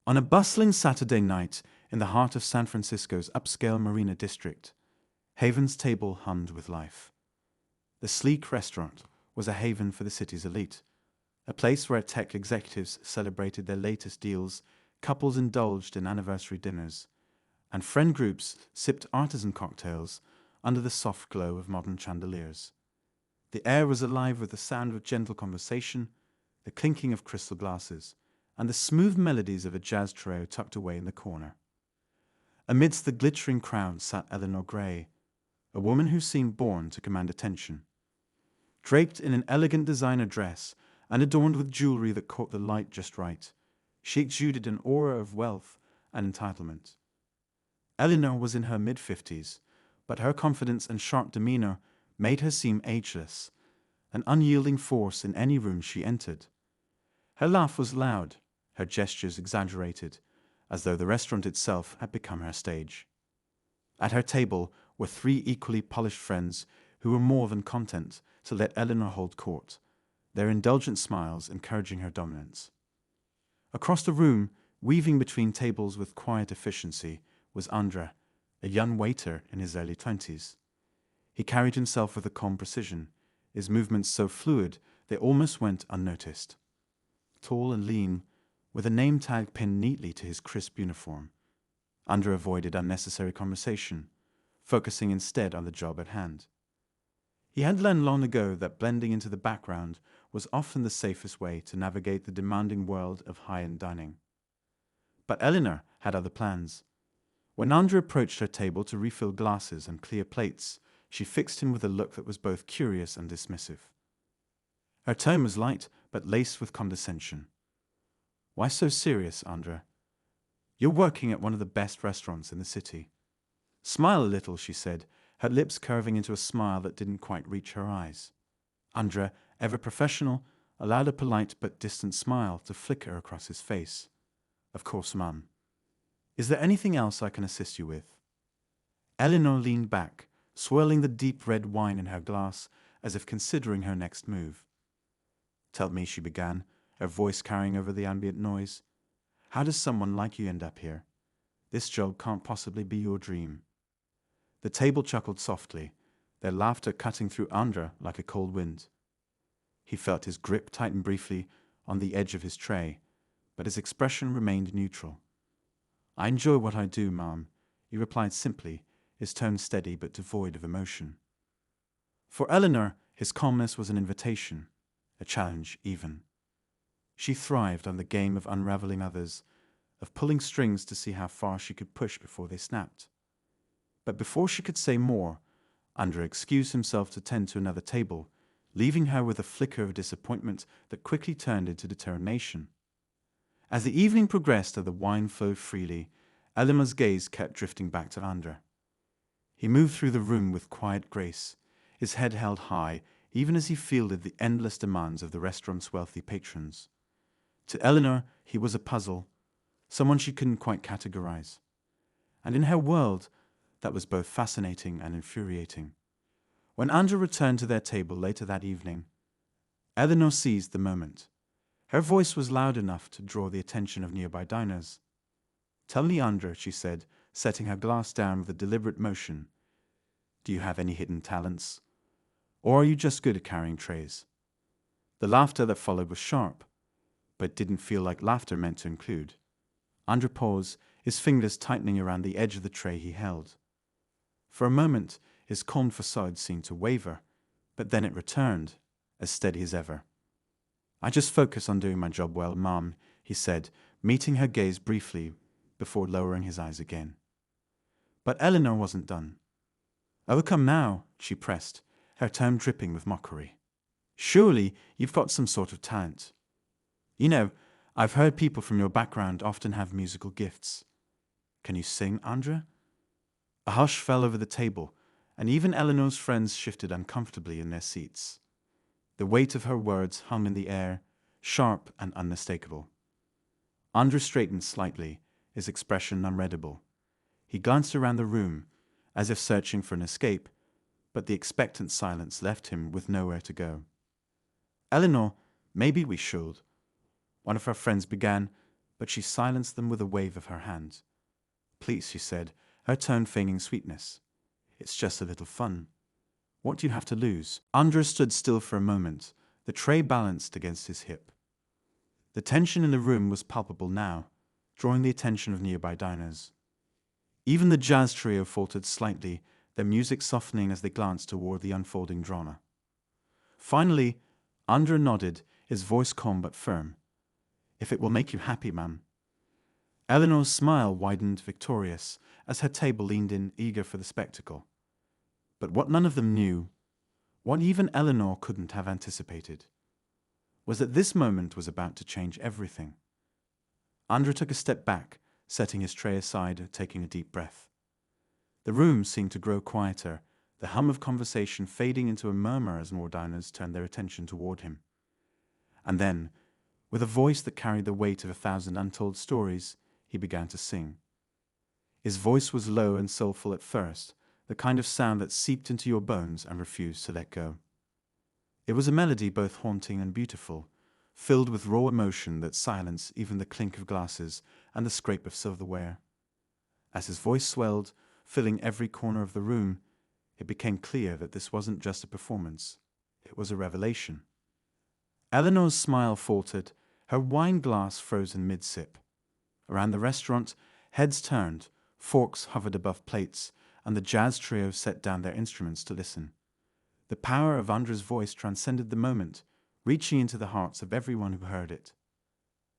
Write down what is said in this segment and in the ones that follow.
On a bustling Saturday night in the heart of San Francisco's upscale Marina district, Haven's table hummed with life. The sleek restaurant was a haven for the city's elite, a place where tech executives celebrated their latest deals, couples indulged in anniversary dinners, and friend groups sipped artisan cocktails under the soft glow of modern chandeliers. The air was alive with the sound of gentle conversation, the clinking of crystal glasses, and the smooth melodies of a jazz trio tucked away in the corner. Amidst the glittering crowd sat Eleanor Gray, a woman who seemed born to command attention. Draped in an elegant designer dress and adorned with jewelry that caught the light just right, she exuded an aura of wealth and entitlement. Eleanor was in her mid-50s, but her confidence and sharp demeanor made her seem ageless, an unyielding force in any room she entered. Her laugh was loud, her gestures exaggerated, as though the restaurant itself had become her stage. At her table were three equally polished friends who were more than content to let Eleanor hold court, their indulgent smiles encouraging her dominance. Across the room, weaving between tables with quiet efficiency, was Andra, a young waiter in his early 20s. He carried himself with a calm precision, his movements so fluid they almost went unnoticed. Tall and lean, with a name tag pinned neatly to his crisp uniform, Andra avoided unnecessary conversation, focusing instead on the job at hand. He had learned long ago that blending into the background was often the safest way to navigate the demanding world of high-end dining. But Eleanor had other plans. When Andra approached her table to refill glasses and clear plates, she fixed him with a look that was both curious and dismissive. Her tone was light, but laced with condescension. "Why so serious, Andra? You're working at one of the best restaurants in the city." "Smile a little," she said, her lips curving into a smile that didn't quite reach her eyes. Andra, ever professional, allowed a polite but distant smile to flicker across his face. "Of course, ma'am. Is there anything else I can assist you with?" Eleanor leaned back, swirling the deep red wine in her glass as if considering her next move. "Tell me," she began, her voice carrying over the ambient noise, "how does someone like you end up here? This job can't possibly be your dream." The table chuckled softly, their laughter cutting through Andra like a cold wind. He felt his grip tighten briefly on the edge of his tray, but his expression remained neutral. "I enjoy what I do, ma'am," he replied simply, his tone steady but devoid of emotion. For Eleanor, his calmness was an invitation, a challenge even. She thrived on the game of unraveling others, of pulling strings to see how far she could push before they snapped. But before she could say more, Andra excused himself to tend to another table, leaving her with a flicker of disappointment that quickly turned into determination. As the evening progressed and the wine flowed freely, Eleanor's gaze kept drifting back to Andra. He moved through the room with quiet grace, his head held high, even as he fielded the endless demands of the restaurant's wealthy patrons. To Eleanor, he was a puzzle, someone she couldn't quite categorize. And in her world, that was both fascinating and infuriating. When Andra returned to their table later that evening, Eleanor seized the moment. Her voice was loud enough to draw the attention of nearby diners. "Tell me, Andra," she said, setting her glass down with a deliberate motion, "do you have any hidden talents? Or are you just good at carrying trays?" The laughter that followed was sharp, but didn't feel like laughter meant to include. Andra paused, his fingers tightening around the edge of the tray he held. For a moment, his calm facade seemed to waver, but then it returned, as steady as ever. "I just focus on doing my job well, ma'am," he said, meeting her gaze briefly before lowering his eyes again. But Eleanor wasn't done. "Oh, come now," she pressed, her tone dripping with mockery. "Surely you've got some sort of talent. You know, I've heard people from your background often have musical gifts. Can you sing, Andra?" A hush fell over the table, and even Eleanor's friends shifted uncomfortably in their seats. The weight of her words hung in the air, sharp and unmistakable. Andra straightened slightly, his expression unreadable. He glanced around the room, as if searching for an escape, but the expectant silence left him with nowhere to go. "Eleanor, maybe we should," one of her friends began, but she silenced them with a wave of her hand. "Please," she said, her tone feigning sweetness. "It's just a little fun. What do you have to lose?" Andres stood still for a moment, the tray balanced against his hip. The tension in the room was palpable now, drawing the attention of nearby diners. Even the jazz trio faltered slightly, their music softening as they glanced toward the unfolding drama. Finally, Andres nodded, his voice calm but firm. "If it will make you happy, ma'am." Eleanor's smile widened victorious as her table leaned in, eager for the spectacle. But what none of them knew, what even Eleanor couldn't have anticipated, was that this moment was about to change everything. Andres took a step back, setting his tray aside, taking a deep breath. The room seemed to grow quieter, the hum of conversation fading into a murmur as more diners turned their attention toward him. And then, with a voice that carried the weight of 1,000 untold stories, he began to sing. His voice was low and soulful at first, the kind of sound that seeped into your bones and refused to let go. It was a melody both haunting and beautiful, filled with raw emotion that silenced even the clink of glasses and the scrape of silverware. As his voice swelled, filling every corner of the room, it became clear that this wasn't just a performance. It was a revelation. Eleanor's smile faltered, her wine glass frozen mid-sip. Around the restaurant, heads turned, forks hovered above plates, and the jazz trio set down their instruments to listen. The power of Andres' voice transcended the moment, reaching into the hearts of everyone who heard it.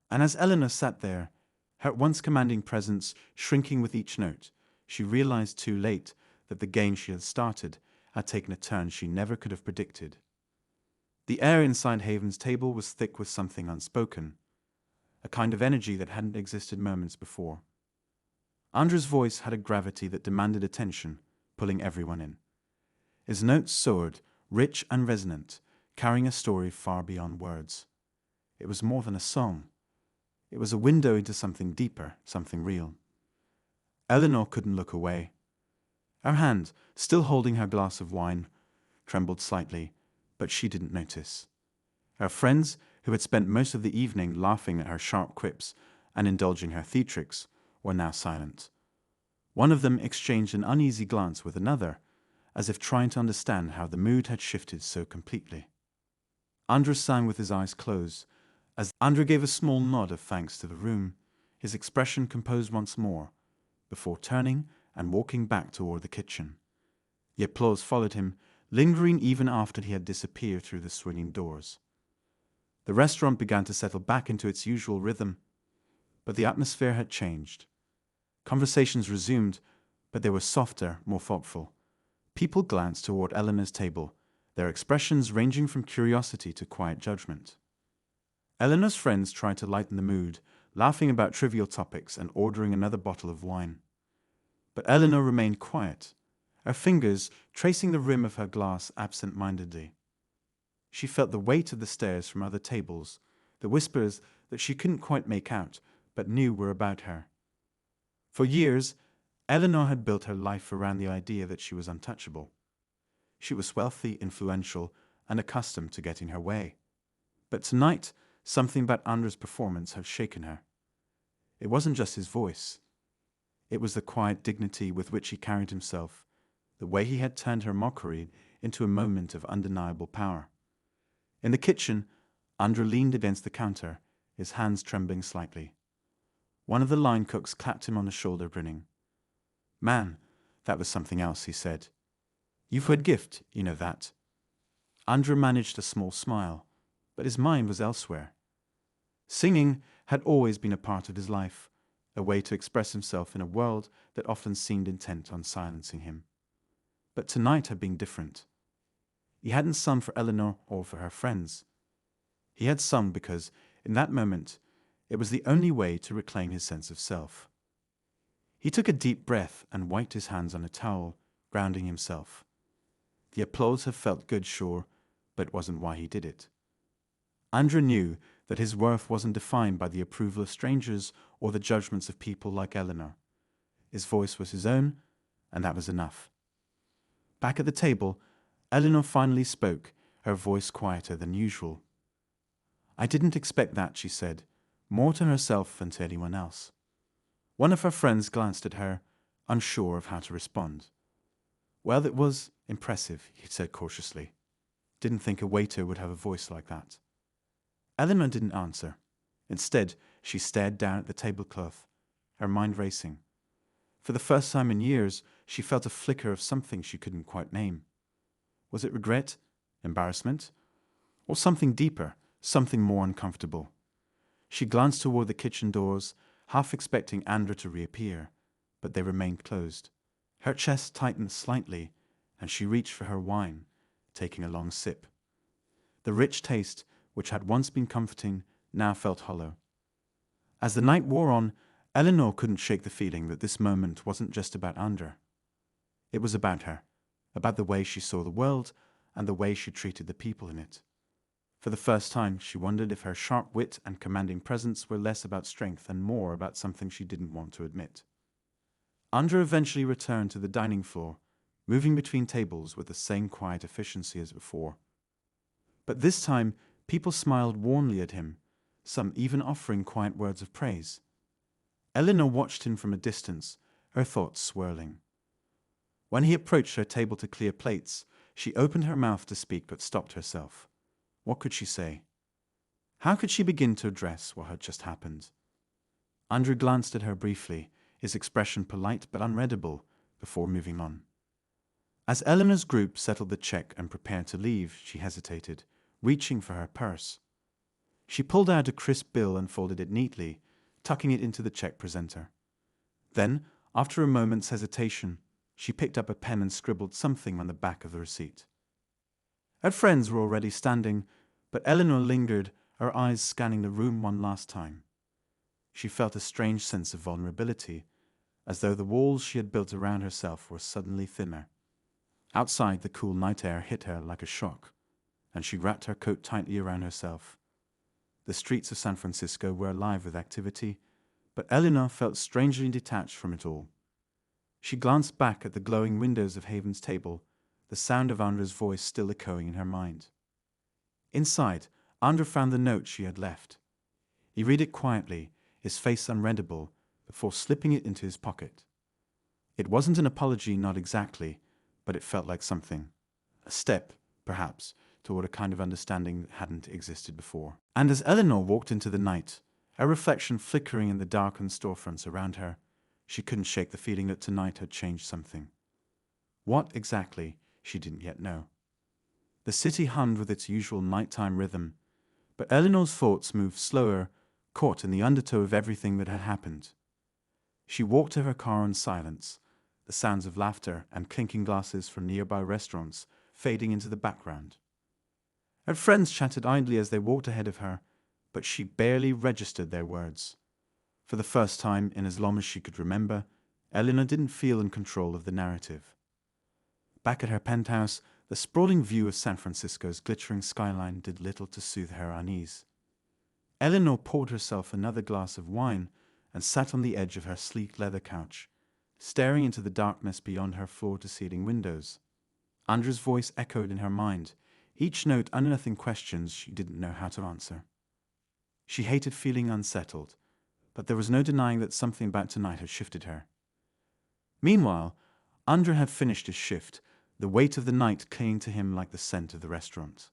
And as Eleanor sat there, her once commanding presence shrinking with each note, she realized too late that the game she had started had taken a turn she never could have predicted. The air inside Haven's table was thick with something unspoken, a kind of energy that hadn't existed moments before. Andres' voice had a gravity that demanded attention, pulling everyone in. His notes soared, rich and resonant, carrying a story far beyond words. It was more than a song. It was a window into something deeper, something real. Eleanor couldn't look away. Her hand, still holding her glass of wine, trembled slightly, but she didn't notice. Her friends, who had spent most of the evening laughing at her sharp quips and indulging her theatrics, were now silent. One of them exchanged an uneasy glance with another, as if trying to understand how the mood had shifted so completely. Andres sang with his eyes closed. As Andres gave a small nod of thanks to the room, his expression composed once more, before turning and walking back toward the kitchen. The applause followed him, lingering even after he had disappeared through the swinging doors. The restaurant began to settle back into its usual rhythm, but the atmosphere had changed. Conversations resumed, but they were softer, more thoughtful. People glanced toward Eleanor's table, their expressions ranging from curiosity to quiet judgment. Eleanor's friends tried to lighten the mood, laughing about trivial topics and ordering another bottle of wine. But Eleanor remained quiet, her fingers tracing the rim of her glass absent-mindedly. She felt the weight of the stares from other tables, the whispers that she couldn't quite make out, but knew were about her. For years, Eleanor had built her life around the idea that she was untouchable. She was wealthy, influential, and accustomed to getting her way. But tonight, something about Andres' performance had shaken her. It wasn't just his voice. It was the quiet dignity with which he carried himself, the way he had turned her mockery into a moment of undeniable power. In the kitchen, Andres leaned against the counter, his hands trembling slightly. One of the line cooks clapped him on the shoulder, grinning. "Man, that was something else," he said. "You've heard gift, you know that." Andres managed a small smile, but his mind was elsewhere. Singing had always been a part of his life, a way to express himself in a world that often seemed intent on silencing him. But tonight had been different. He hadn't sung for Eleanor or for her friends. He had sung because, in that moment, it was the only way to reclaim his sense of self. He took a deep breath and wiped his hands on a towel, grounding himself. The applause had felt good, sure, but it wasn't why he did it. Andres knew that his worth wasn't defined by the approval of strangers or the judgments of people like Eleanor. His voice was his own, and that was enough. Back at the table, Eleanor finally spoke, her voice quieter than usual. "I didn't expect that," she said, more to herself than to anyone else. One of her friends glanced at her, unsure of how to respond. "Well, it was impressive," he said cautiously. "Didn't think a waiter would have a voice like that." Eleanor didn't answer. Instead, she stared down at the tablecloth, her mind racing. For the first time in years, she felt a flicker of something she couldn't quite name. Was it regret, embarrassment, or something deeper, something more uncomfortable? She glanced toward the kitchen doors, half expecting Andra to reappear, but they remained closed. Her chest tightened slightly, and she reached for her wine, taking a long sip. The rich taste, which had once been comforting, now felt hollow. As the night wore on, Eleanor couldn't shake the feeling that this moment wasn't just about Andra. It was about her, about the way she saw the world and the way she treated the people in it. For the first time, she wondered if her sharp wit and commanding presence were less about strength and more about something she didn't want to admit. Andra eventually returned to the dining floor, moving between tables with the same quiet efficiency as before. But this time, people smiled warmly at him, some even offering quiet words of praise. Eleanor watched him from a distance, her thoughts swirling. When he approached her table to clear plates, she opened her mouth to speak but stopped herself. What could she say? How could she begin to address what had just happened? Andrew glanced at her briefly, his expression polite but unreadable, before moving on. As Eleanor's group settled the check and prepared to leave, she hesitated, reaching for her purse. She pulled out a crisp bill and folded it neatly, tucking it into the check presenter. Then, after a moment's hesitation, she picked up a pen and scribbled something on the back of the receipt. Her friends were already standing, but Eleanor lingered, her eyes scanning the room one last time. She felt a strange sense of vulnerability, as though the walls she had built around herself were suddenly thinner. Outside, the cool night air hit her like a shock, and she wrapped her coat tightly around herself. The streets of San Francisco were alive with activity, but Eleanor felt strangely detached from it all. She glanced back at the glowing windows of Haven's table, the sound of Andra's voice still echoing in her mind. Inside, Andra found the note she had left. He read it quietly, his face unreadable, before slipping it into his pocket. It wasn't an apology, not exactly, but it felt like something. A step, perhaps, toward a kind of understanding that hadn't existed before. And as Eleanor walked into the night, her reflection flickering in the darkened storefronts around her, she couldn't shake the feeling that tonight had changed something. What exactly, she didn't yet know. The city hummed with its usual nighttime rhythm, but Eleanor's thoughts moved slower, caught in the undertow of everything that had happened. She walked to her car in silence, the sounds of laughter and clinking glasses from nearby restaurants fading into the background. Her friends chatted idly as they walked ahead of her, but she barely registered their words. For the first time in as long as she could remember, Eleanor didn't feel in control of the narrative. Back at her penthouse, the sprawling view of San Francisco's glittering skyline did little to soothe her unease. Eleanor poured herself another glass of wine and sat on the edge of her sleek leather couch, staring into the darkness beyond her floor-to-ceiling windows. Andra's voice echoed in her mind, each note unearthing questions she didn't know how to answer. She hated feeling unsettled, but there was no denying that something about tonight had shifted her. Meanwhile, Andra had finished his shift, the weight of the night clinging to him like the scent of the restaurant.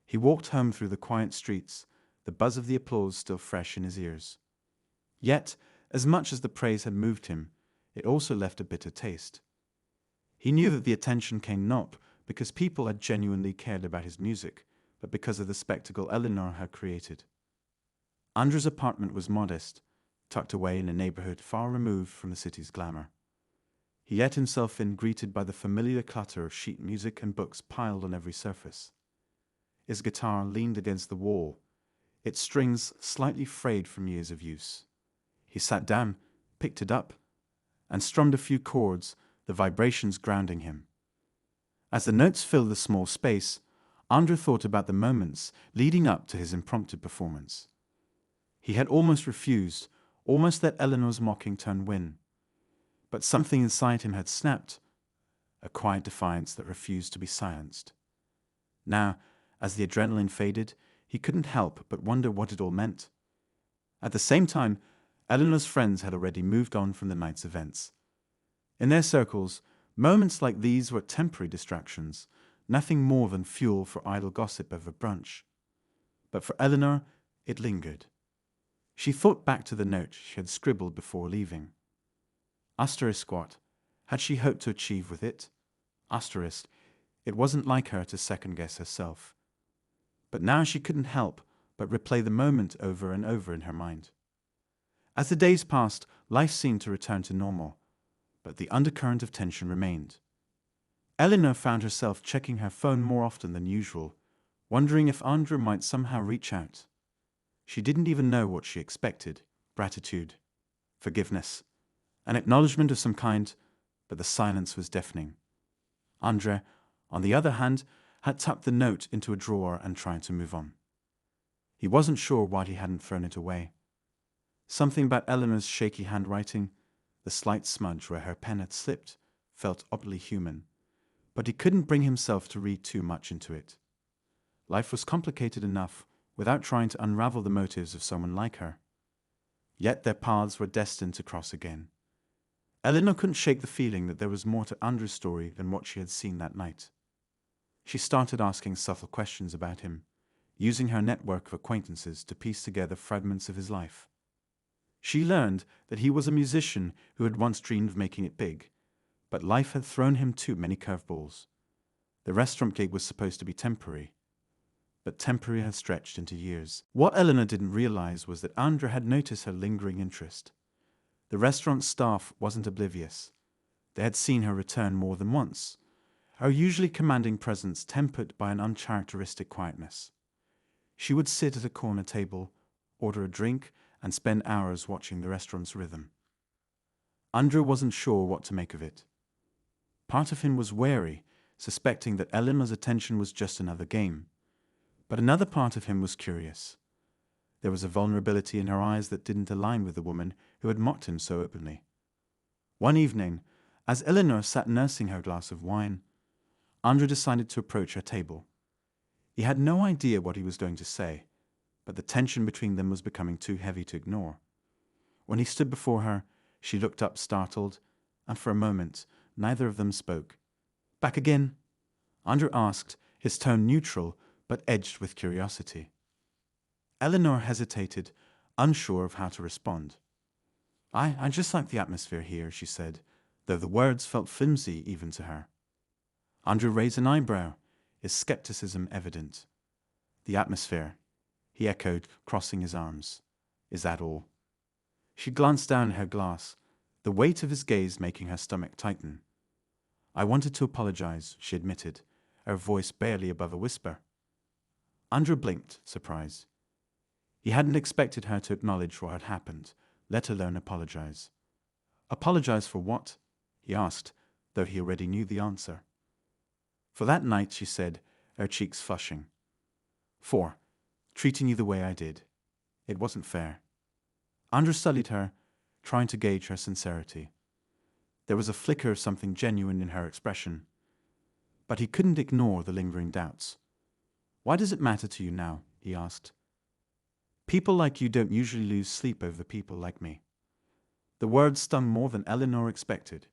He walked home through the quiet streets, the buzz of the applause still fresh in his ears. Yet, as much as the praise had moved him, it also left a bitter taste. He knew that the attention came not because people had genuinely cared about his music, but because of the spectacle Eleanor had created. Andra's apartment was modest, tucked away in a neighborhood far removed from the city's glamour. He let himself in, greeted by the familiar clutter of sheet music and books piled on every surface. His guitar leaned against the wall, its strings slightly frayed from years of use. He sat down, picked it up, and strummed a few chords, the vibrations grounding him. As the notes filled the small space, Andra thought about the moments leading up to his impromptu performance. He had almost refused, almost let Eleanor's mocking tone win. But something inside him had snapped, a quiet defiance that refused to be silenced. Now, as the adrenaline faded, he couldn't help but wonder what it all meant. At the same time, Eleanor's friends had already moved on from the night's events. In their circles, moments like these were temporary distractions, nothing more than fuel for idle gossip over brunch. But for Eleanor, it lingered. She thought back to the note she had scribbled before leaving. Asterisk what? Had she hoped to achieve with it? Asterisk, it wasn't like her to second-guess herself. But now she couldn't help but replay the moment over and over in her mind. As the days passed, life seemed to return to normal, but the undercurrent of tension remained. Eleanor found herself checking her phone more often than usual, wondering if Andrew might somehow reach out. She didn't even know what she expected: gratitude, forgiveness, an acknowledgement of some kind, but the silence was deafening. Andre, on the other hand, had tucked the note into a drawer and tried to move on. He wasn't sure why he hadn't thrown it away. Something about Eleanor's shaky handwriting, the slight smudge where her pen had slipped, felt oddly human, but he couldn't bring himself to read too much into it. Life was complicated enough without trying to unravel the motives of someone like her. Yet their paths were destined to cross again. Eleanor couldn't shake the feeling that there was more to Andrew's story than what she had seen that night. She started asking subtle questions about him, using her network of acquaintances to piece together fragments of his life. She learned that he was a musician who had once dreamed of making it big, but life had thrown him too many curveballs. The restaurant gig was supposed to be temporary, but temporary had stretched into years. What Eleanor didn't realize was that Andrew had noticed her lingering interest. The restaurant staff wasn't oblivious. They had seen her return more than once, her usually commanding presence tempered by an uncharacteristic quietness. She would sit at a corner table, order a drink, and spend hours watching the restaurant's rhythm. Andrew wasn't sure what to make of it. Part of him was wary, suspecting that Eleanor's attention was just another game. But another part of him was curious. There was a vulnerability in her eyes that didn't align with the woman who had mocked him so openly. One evening, as Eleanor sat nursing her glass of wine, Andrew decided to approach her table. He had no idea what he was going to say, but the tension between them was becoming too heavy to ignore. When he stood before her, she looked up startled, and for a moment, neither of them spoke. "Back again?" Andrew asked, his tone neutral, but edged with curiosity. Eleanor hesitated, unsure of how to respond. I just like the atmosphere here," she said, though the words felt flimsy even to her. Andrew raised an eyebrow, his skepticism evident. "The atmosphere," he echoed, crossing his arms. "Is that all?" She glanced down at her glass, the weight of his gaze making her stomach tighten. "I wanted to apologize," she admitted, her voice barely above a whisper. Andrew blinked, surprised. He hadn't expected her to acknowledge what had happened, let alone apologize. "Apologize for what?" he asked, though he already knew the answer. "For that night," she said, her cheeks flushing. "For treating you the way I did. It wasn't fair." Andrew studied her, trying to gauge her sincerity. There was a flicker of something genuine in her expression, but he couldn't ignore the lingering doubts. "Why does it matter to you now?" he asked. "People like you don't usually lose sleep over people like me." The words stung more than Eleanor expected.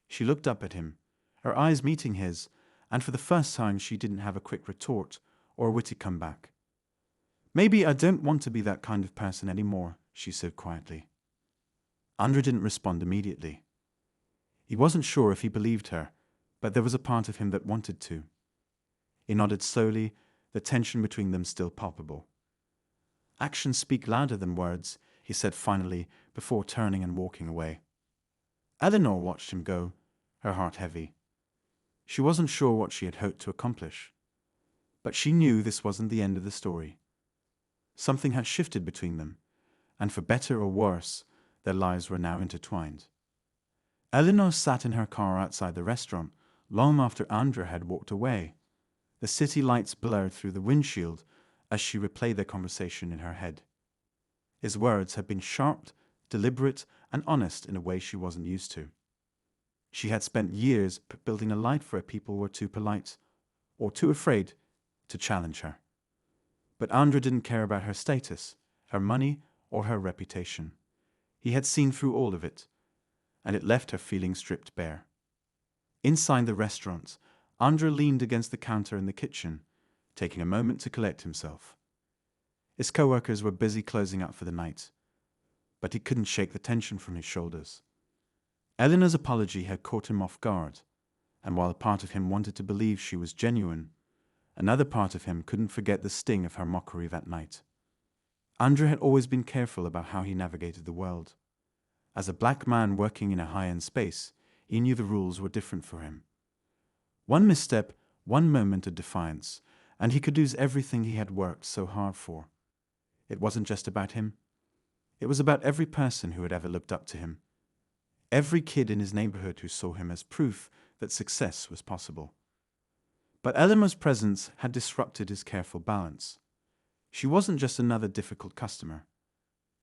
She looked up at him, her eyes meeting his, and for the first time she didn't have a quick retort or a witty comeback. "Maybe I don't want to be that kind of person anymore," she said quietly. Andrew didn't respond immediately. He wasn't sure if he believed her, but there was a part of him that wanted to. He nodded slowly, the tension between them still palpable. "Actions speak louder than words," he said finally, before turning and walking away. Eleanor watched him go, her heart heavy. She wasn't sure what she had hoped to accomplish, but she knew this wasn't the end of the story. Something had shifted between them, and for better or worse, their lives were now intertwined. Eleanor sat in her car outside the restaurant long after Andrew had walked away. The city lights blurred through the windshield as she replayed their conversation in her head. His words had been sharp, deliberate, and honest in a way she wasn't used to. She had spent years building a life where people were too polite, or too afraid, to challenge her. But Andrew didn't care about her status, her money, or her reputation. He had seen through all of it, and it left her feeling stripped bare. Inside the restaurant, Andra leaned against the counter in the kitchen, taking a moment to collect himself. His co-workers were busy closing up for the night, but he couldn't shake the tension from his shoulders. Eleanor's apology had caught him off guard, and while a part of him wanted to believe she was genuine, another part of him couldn't forget the sting of her mockery that night. Andra had always been careful about how he navigated the world. As a black man working in a high-end space, he knew the rules were different for him. One misstep, one moment of defiance, and he could lose everything he had worked so hard for. It wasn't just about him. It was about every person who had ever looked up to him. Every kid in his neighborhood who saw him as proof that success was possible. But Eleanor's presence had disrupted his careful balance. She wasn't just another difficult customer.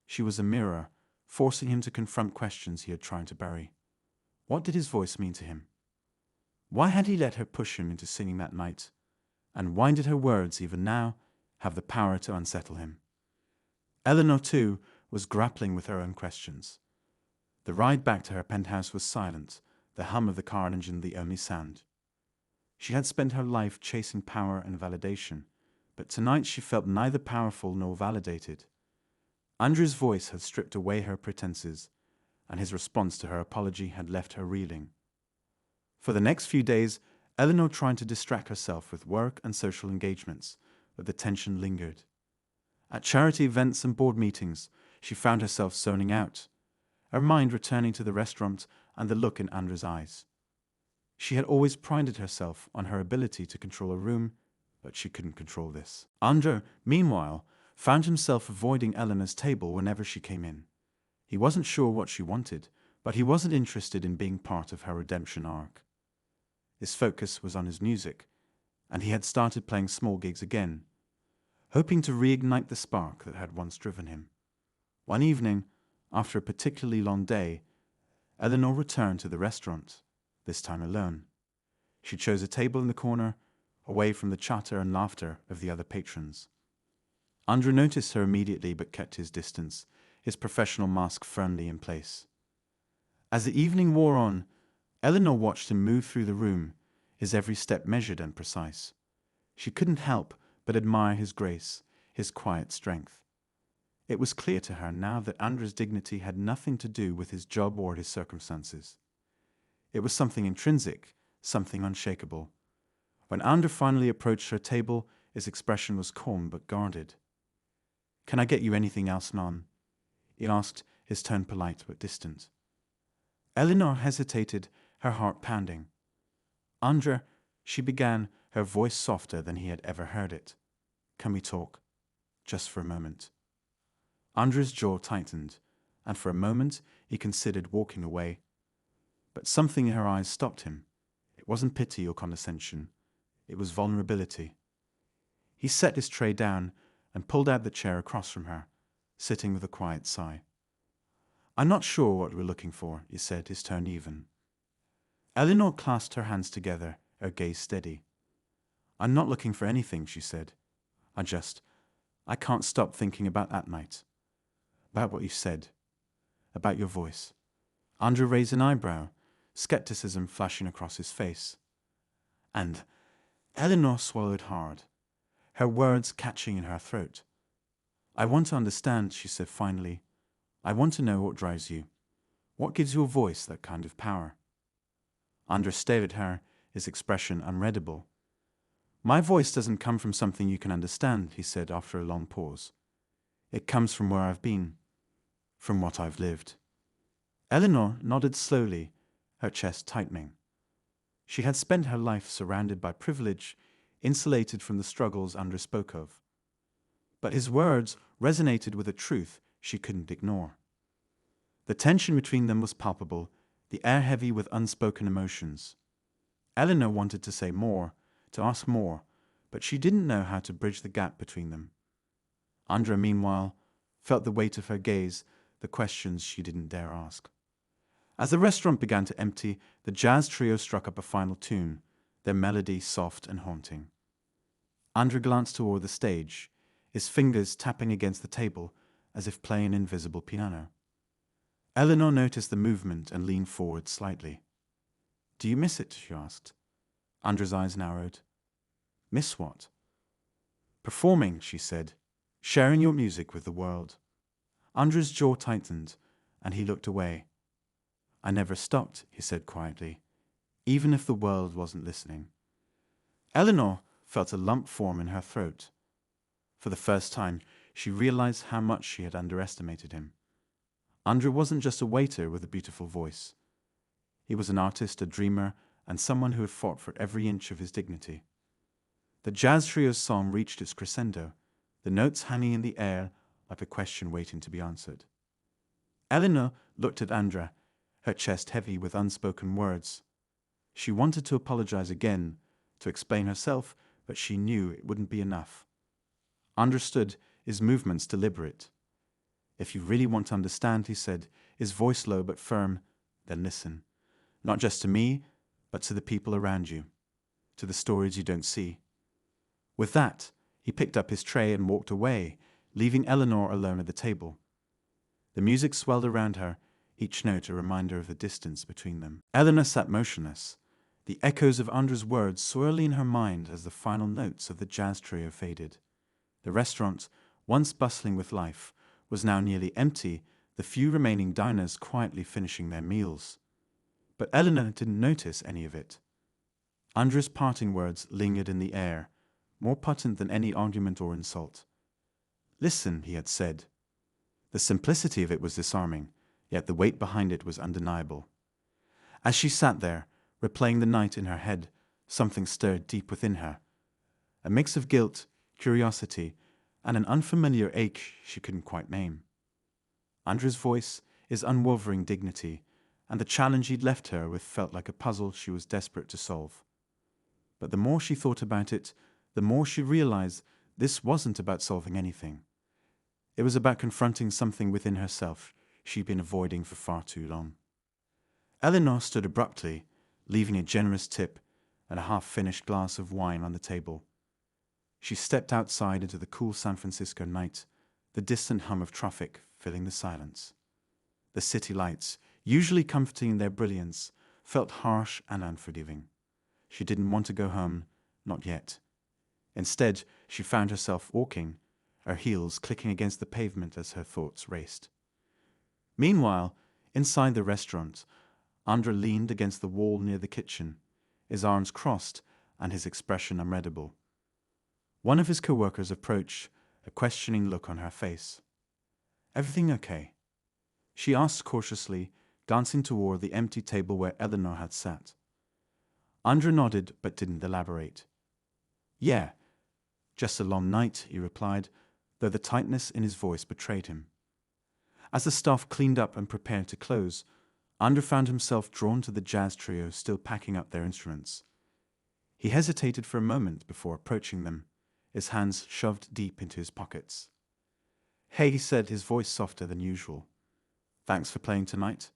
She was a mirror, forcing him to confront questions he had tried to bury. What did his voice mean to him? Why had he let her push him into singing that night? And why did her words, even now, have the power to unsettle him? Eleanor, too, was grappling with her own questions. The ride back to her penthouse was silent, the hum of the car engine the only sound. She had spent her life chasing power and validation, but tonight she felt neither powerful nor validated. Andrew's voice had stripped away her pretenses, and his response to her apology had left her reeling. For the next few days, Eleanor tried to distract herself with work and social engagements, but the tension lingered. At charity events and board meetings, she found herself zoning out, her mind returning to the restaurant and the look in Andrew's eyes. She had always prided herself on her ability to control a room, but she couldn't control this. Andrew, meanwhile, found himself avoiding Eleanor's table whenever she came in. He wasn't sure what she wanted, but he wasn't interested in being part of her redemption arc. His focus was on his music, and he had started playing small gigs again, hoping to reignite the spark that had once driven him. One evening, after a particularly long day, Eleanor returned to the restaurant, this time alone. She chose a table in the corner, away from the chatter and laughter of the other patrons. Andrew noticed her immediately but kept his distance, his professional mask firmly in place. As the evening wore on, Eleanor watched him move through the room, his every step measured and precise. She couldn't help but admire his grace, his quiet strength. It was clear to her now that Andrew's dignity had nothing to do with his job or his circumstances. It was something intrinsic, something unshakable. When Andrew finally approached her table, his expression was calm but guarded. "Can I get you anything else, Nan?" he asked, his tone polite but distant. Eleanor hesitated, her heart pounding. "Andrew," she began, her voice softer than he had ever heard it. "Can we talk? Just for a moment?" Andrew's jaw tightened, and for a moment he considered walking away. But something in her eyes stopped him. It wasn't pity or condescension. It was vulnerability. He set his tray down and pulled out the chair across from her, sitting with a quiet sigh. "I'm not sure what we're looking for," he said, his tone even. Eleanor clasped her hands together, her gaze steady. "I'm not looking for anything," she said. I can't stop thinking about that night. About what you said. About your voice." Andrew raised an eyebrow, skepticism flashing across his face. And Eleanor swallowed hard, her words catching in her throat. "I want to understand," she said finally. "I want to know what drives you. What gives your voice that kind of power?" Andrew stared at her, his expression unreadable. "My voice doesn't come from something you can understand," he said after a long pause. "It comes from where I've been, from what I've lived." Eleanor nodded slowly, her chest tightening. She had spent her life surrounded by privilege, insulated from the struggles Andrew spoke of. But his words resonated with a truth she couldn't ignore. The tension between them was palpable, the air heavy with unspoken emotions. Eleanor wanted to say more, to ask more, but she didn't know how to bridge the gap between them. Andrea, meanwhile, felt the weight of her gaze, the questions she didn't dare ask. As the restaurant began to empty, the jazz trio struck up a final tune, their melody soft and haunting. Andrew glanced toward the stage, his fingers tapping against the table as if playing an invisible piano. Eleanor noticed the movement and leaned forward slightly. "Do you miss it?" she asked. Andre's eyes narrowed. "Miss what?" "Performing," she said. "Sharing your music with the world." Andre's jaw tightened, and he looked away. "I never stopped," he said quietly, "even if the world wasn't listening." Eleanor felt a lump form in her throat. For the first time, she realized how much she had underestimated him. Andre wasn't just a waiter with a beautiful voice. He was an artist, a dreamer, and someone who had fought for every inch of his dignity. The jazz trio's song reached its crescendo, the notes hanging in the air like a question waiting to be answered. Eleanor looked at Andre, her chest heavy with unspoken words. She wanted to apologize again, to explain herself, but she knew it wouldn't be enough. Understood, his movements deliberate. "If you really want to understand," he said, his voice low but firm, "then listen. Not just to me, but to the people around you, to the stories you don't see." With that, he picked up his tray and walked away, leaving Eleanor alone at the table. The music swelled around her, each note a reminder of the distance between them. Eleanor sat motionless, the echoes of Andre's words swirling in her mind as the final notes of the jazz trio faded. The restaurant, once bustling with life, was now nearly empty, the few remaining diners quietly finishing their meals. But Eleanor didn't notice any of it. Andre's parting words lingered in the air, more potent than any argument or insult. "Listen," he had said. The simplicity of it was disarming, yet the weight behind it was undeniable. As she sat there, replaying the night in her head, something stirred deep within her. A mix of guilt, curiosity, and an unfamiliar ache she couldn't quite name. Andre's voice, his unwavering dignity, and the challenge he'd left her with felt like a puzzle she was desperate to solve. But the more she thought about it, the more she realized this wasn't about solving anything. It was about confronting something within herself she'd been avoiding for far too long. Eleanor stood abruptly, leaving a generous tip and a half-finished glass of wine on the table. She stepped outside into the cool San Francisco night, the distant hum of traffic filling the silence. The city lights, usually comforting in their brilliance, felt harsh and unforgiving. She didn't want to go home, not yet. Instead, she found herself walking, her heels clicking against the pavement as her thoughts raced. Meanwhile, inside the restaurant, Andre leaned against the wall near the kitchen, his arms crossed and his expression unreadable. One of his co-workers approached, a questioning look on her face. "Everything okay?" she asked cautiously, glancing toward the empty table where Eleanor had sat. Andre nodded but didn't elaborate. "Yeah, just a long night," he replied, though the tightness in his voice betrayed him. As the staff cleaned up and prepared to close, Andre found himself drawn to the jazz trio still packing up their instruments. He hesitated for a moment before approaching them, his hands shoved deep into his pockets. "Hey," he said, his voice softer than usual. "Thanks for playing tonight.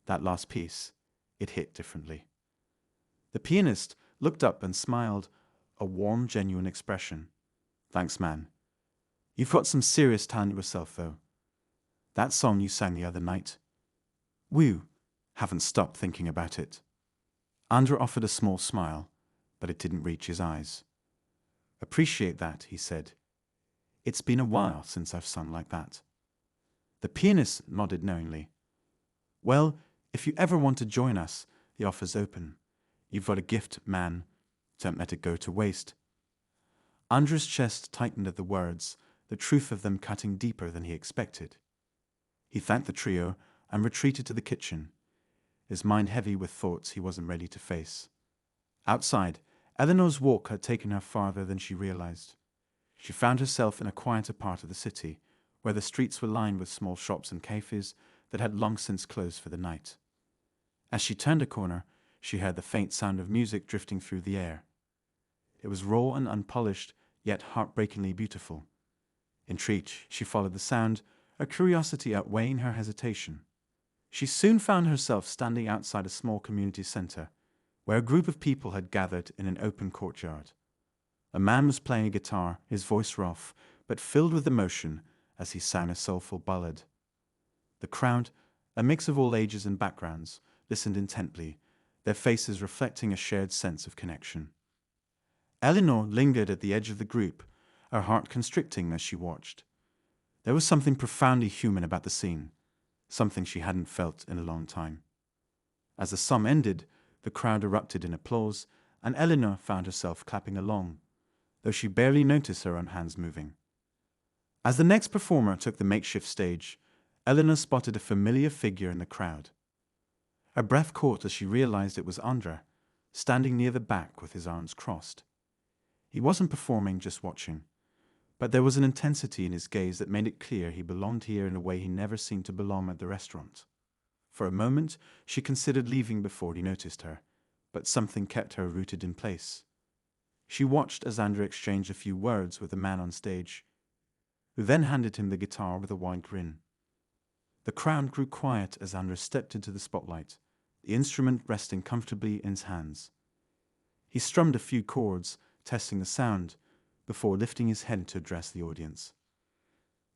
That last piece, it hit differently." The pianist looked up and smiled, a warm, genuine expression. "Thanks, man. You've got some serious talent yourself, though. That song you sang the other night. Woo, haven't stopped thinking about it." Andre offered a small smile, but it didn't reach his eyes. "Appreciate that," he said. "It's been a while since I've sung like that." The pianist nodded knowingly. "Well, if you ever want to join us, the offer's open. You've got a gift, man. Don't let it go to waste." Andre's chest tightened at the words, the truth of them cutting deeper than he expected. He thanked the trio and retreated to the kitchen, his mind heavy with thoughts he wasn't ready to face. Outside, Eleanor's walk had taken her farther than she realized. She found herself in a quieter part of the city, where the streets were lined with small shops and cafes that had long since closed for the night. As she turned a corner, she heard the faint sound of music drifting through the air. It was raw and unpolished, yet heartbreakingly beautiful. Intrigued, she followed the sound, her curiosity outweighing her hesitation. She soon found herself standing outside a small community center, where a group of people had gathered in an open courtyard. A man was playing a guitar, his voice rough, but filled with emotion, as he sang a soulful ballad. The crowd, a mix of all ages and backgrounds, listened intently, their faces reflecting a shared sense of connection. Eleanor lingered at the edge of the group, her heart constricting as she watched. There was something profoundly human about the scene, something she hadn't felt in a long time. As the song ended, the crowd erupted in applause, and Eleanor found herself clapping along, though she barely noticed her own hands moving. As the next performer took the makeshift stage, Eleanor spotted a familiar figure in the crowd. Her breath caught as she realized it was Andra, standing near the back with his arms crossed. He wasn't performing, just watching, but there was an intensity in his gaze that made it clear he belonged here in a way he never seemed to belong at the restaurant. For a moment, she considered leaving before he noticed her, but something kept her rooted in place. She watched as Andra exchanged a few words with the man on stage, who then handed him the guitar with a wide grin. The crowd grew quiet as Andra stepped into the spotlight, the instrument resting comfortably in his hands. He strummed a few chords, testing the sound, before lifting his head to address the audience.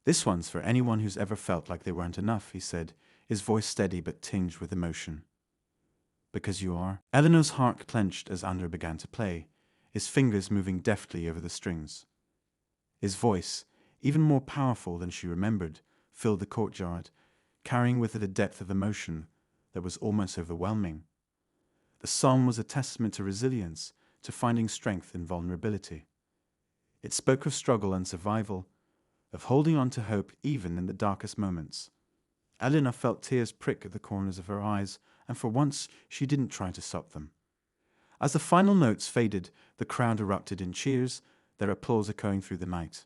"This one's for anyone who's ever felt like they weren't enough," he said, his voice steady but tinged with emotion. "Because you are." Eleanor's heart clenched as Andra began to play, his fingers moving deftly over the strings. His voice, even more powerful than she remembered, filled the courtyard, carrying with it a depth of emotion that was almost overwhelming. The song was a testament to resilience, to finding strength in vulnerability. It spoke of struggle and survival, of holding on to hope even in the darkest moments. Eleanor felt tears prick at the corners of her eyes, and for once she didn't try to stop them. As the final notes faded, the crowd erupted in cheers, their applause echoing through the night.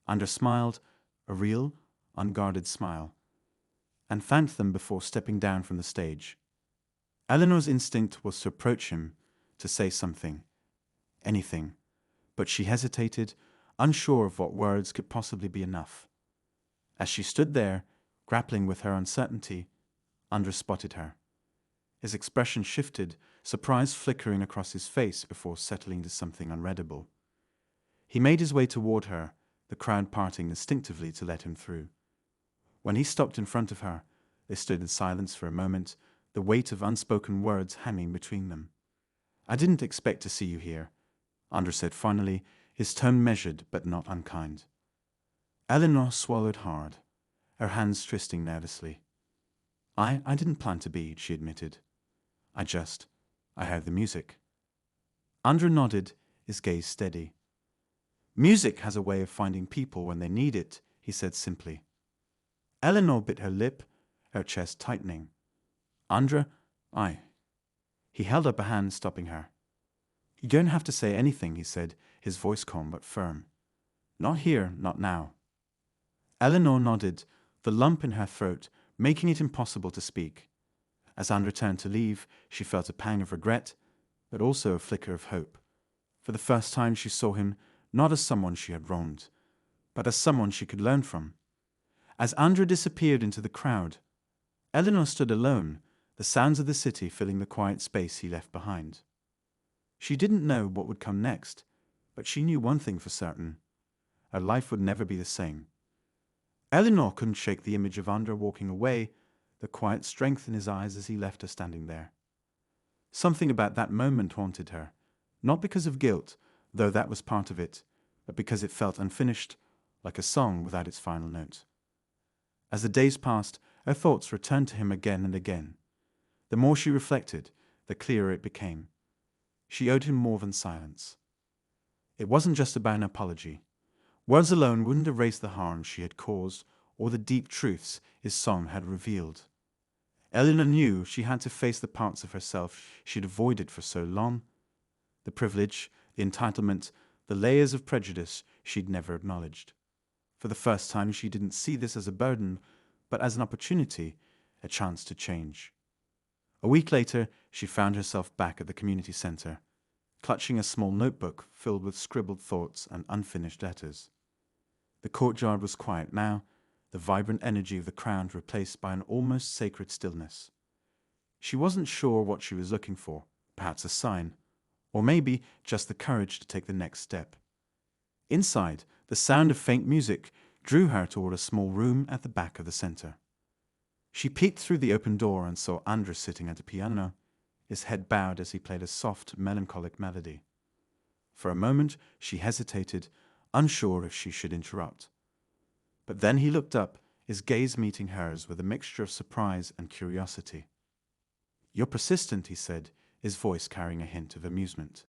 Andra smiled, a real, unguarded smile, and thanked them before stepping down from the stage. Eleanor's instinct was to approach him, to say something, anything, but she hesitated, unsure of what words could possibly be enough. As she stood there, grappling with her uncertainty, Andra spotted her. His expression shifted, surprise flickering across his face before settling to something unreadable. He made his way toward her, the crowd parting instinctively to let him through. When he stopped in front of her, they stood in silence for a moment, the weight of unspoken words hanging between them. "I didn't expect to see you here," Andra said finally, his tone measured but not unkind. Eleanor swallowed hard, her hands twisting nervously. I didn't plan to be," she admitted. I heard the music." Andra nodded, his gaze steady. "Music has a way of finding people when they need it," he said simply. Eleanor bit her lip, her chest tightening. "Andra, I." He held up a hand, stopping her. "You don't have to say anything," he said, his voice calm but firm. "Not here, not now." Eleanor nodded, the lump in her throat making it impossible to speak. As Andra turned to leave, she felt a pang of regret, but also a flicker of hope. For the first time she saw him not as someone she had wronged, but as someone she could learn from. As Andra disappeared into the crowd, Eleanor stood alone, the sounds of the city filling the quiet space he left behind. She didn't know what would come next, but she knew one thing for certain. Her life would never be the same. Eleanor couldn't shake the image of Andra walking away, the quiet strength in his eyes as he left her standing there. Something about that moment haunted her, not because of guilt, though that was part of it, but because it felt unfinished, like a song without its final note. As the days passed, her thoughts returned to him again and again. The more she reflected, the clearer it became. She owed him more than silence. It wasn't just about an apology. Words alone wouldn't erase the harm she had caused or the deep truths his song had revealed. Eleanor knew she had to face the parts of herself she'd avoided for so long, the privilege, the entitlement, the layers of prejudice she'd never acknowledged. For the first time, she didn't see this as a burden, but as an opportunity, a chance to change. A week later, she found herself back at the community center, clutching a small notebook filled with scribbled thoughts and unfinished letters. The courtyard was quiet now, the vibrant energy of the crowd replaced by an almost sacred stillness. She wasn't sure what she was looking for, perhaps a sign, or maybe just the courage to take the next step. Inside, the sound of faint music drew her toward a small room at the back of the center. She peeked through the open door and saw Andres sitting at a piano, his head bowed as he played a soft, melancholic melody. For a moment she hesitated, unsure if she should interrupt. But then he looked up, his gaze meeting hers with a mixture of surprise and curiosity. "You're persistent," he said, his voice carrying a hint of amusement.